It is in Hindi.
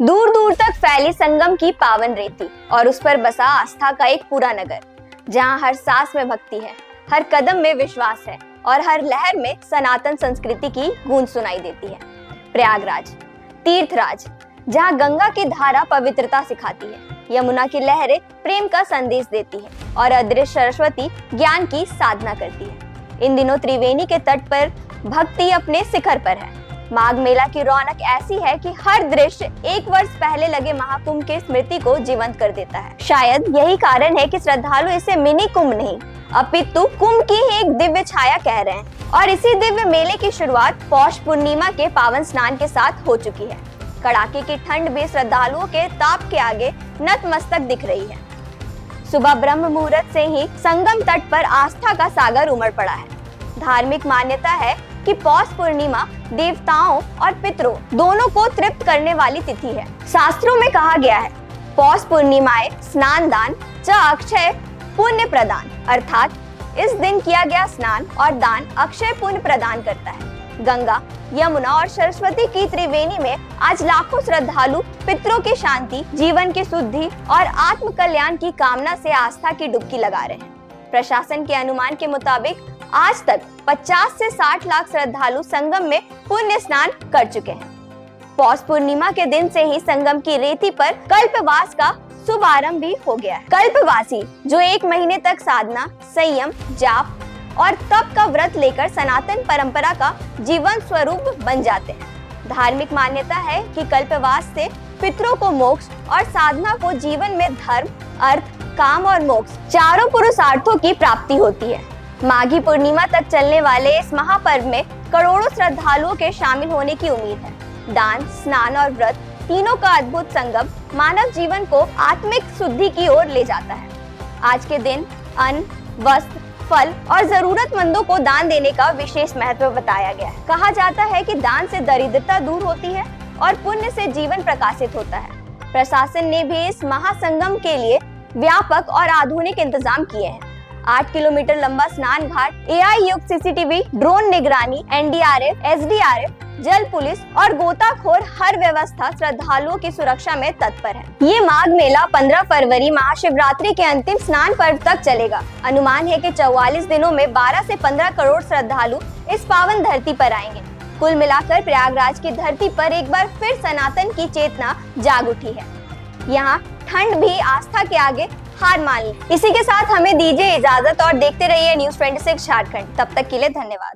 दूर दूर तक फैली संगम की पावन रेती और उस पर बसा आस्था का एक पूरा नगर, जहां हर सांस में भक्ति है, हर कदम में विश्वास है और हर लहर में सनातन संस्कृति की गूंज सुनाई देती है। प्रयागराज, तीर्थराज, जहां गंगा की धारा पवित्रता सिखाती है, यमुना की लहरें प्रेम का संदेश देती है और अदृश्य सरस्वती ज्ञान की साधना करती है। इन दिनों त्रिवेणी के तट पर भक्ति अपने शिखर पर है। माघ मेला की रौनक ऐसी है कि हर दृश्य एक वर्ष पहले लगे महाकुंभ के स्मृति को जीवंत कर देता है। शायद यही कारण है कि श्रद्धालु इसे मिनी कुंभ नहीं, अपितु कुंभ की ही एक दिव्य छाया कह रहे हैं। और इसी दिव्य मेले की शुरुआत पौष पूर्णिमा के पावन स्नान के साथ हो चुकी है। कड़ाके की ठंड भी श्रद्धालुओं के ताप के आगे नतमस्तक दिख रही है। सुबह ब्रह्म मुहूर्त से ही संगम तट पर आस्था का सागर उमड़ पड़ा है। धार्मिक मान्यता है कि पौष पूर्णिमा देवताओं और पितरों दोनों को तृप्त करने वाली तिथि है। शास्त्रों में कहा गया है, पौष पूर्णिमाए स्नान दान च अक्षय पुण्य प्रदान, अर्थात इस दिन किया गया स्नान और दान अक्षय पुण्य प्रदान करता है। गंगा, यमुना और सरस्वती की त्रिवेणी में आज लाखों श्रद्धालु पितरों की शांति, जीवन की शुद्धि और आत्म कल्याण की कामना से आस्था की डुबकी लगा रहे हैं। प्रशासन के अनुमान के मुताबिक आज तक 50 से 60 लाख श्रद्धालु संगम में पुण्य स्नान कर चुके हैं। पौष पूर्णिमा के दिन से ही संगम की रेती पर कल्पवास का शुभारंभ भी हो गया है। कल्पवासी जो 1 महीने तक साधना, संयम, जाप और तप का व्रत लेकर सनातन परंपरा का जीवन स्वरूप बन जाते हैं। धार्मिक मान्यता है कि कल्पवास से पितरों को मोक्ष और साधना को जीवन में धर्म, अर्थ, काम और मोक्ष चारों पुरुषार्थों की प्राप्ति होती है। माघी पूर्णिमा तक चलने वाले इस महापर्व में करोड़ों श्रद्धालुओं के शामिल होने की उम्मीद है। दान, स्नान और व्रत तीनों का अद्भुत संगम मानव जीवन को आत्मिक शुद्धि की ओर ले जाता है। आज के दिन अन्न, वस्त्र, फल और जरूरतमंदों को दान देने का विशेष महत्व बताया गया है। कहा जाता है कि दान से दरिद्रता दूर होती है और पुण्य से जीवन प्रकाशित होता है। प्रशासन ने भी इस महासंगम के लिए व्यापक और आधुनिक इंतजाम किए हैं। 8 किलोमीटर लंबा स्नान घाट, AI युक्त CCTV, ड्रोन निगरानी, NDRF, SDRF, जल पुलिस और गोताखोर हर व्यवस्था श्रद्धालुओं की सुरक्षा में तत्पर है। ये माघ मेला 15 फरवरी महाशिवरात्रि के अंतिम स्नान पर्व तक चलेगा। अनुमान है कि 44 दिनों में 12 से 15 करोड़ श्रद्धालु इस पावन धरती पर आएंगे। कुल मिलाकर प्रयागराज की धरती पर एक बार फिर सनातन की चेतना जाग उठी है। यहाँ ठंड भी आस्था के आगे हार मान ली। इसी के साथ हमें दीजिए इजाजत और देखते रहिए न्यूज़ 26 झारखंड। तब तक के लिए धन्यवाद।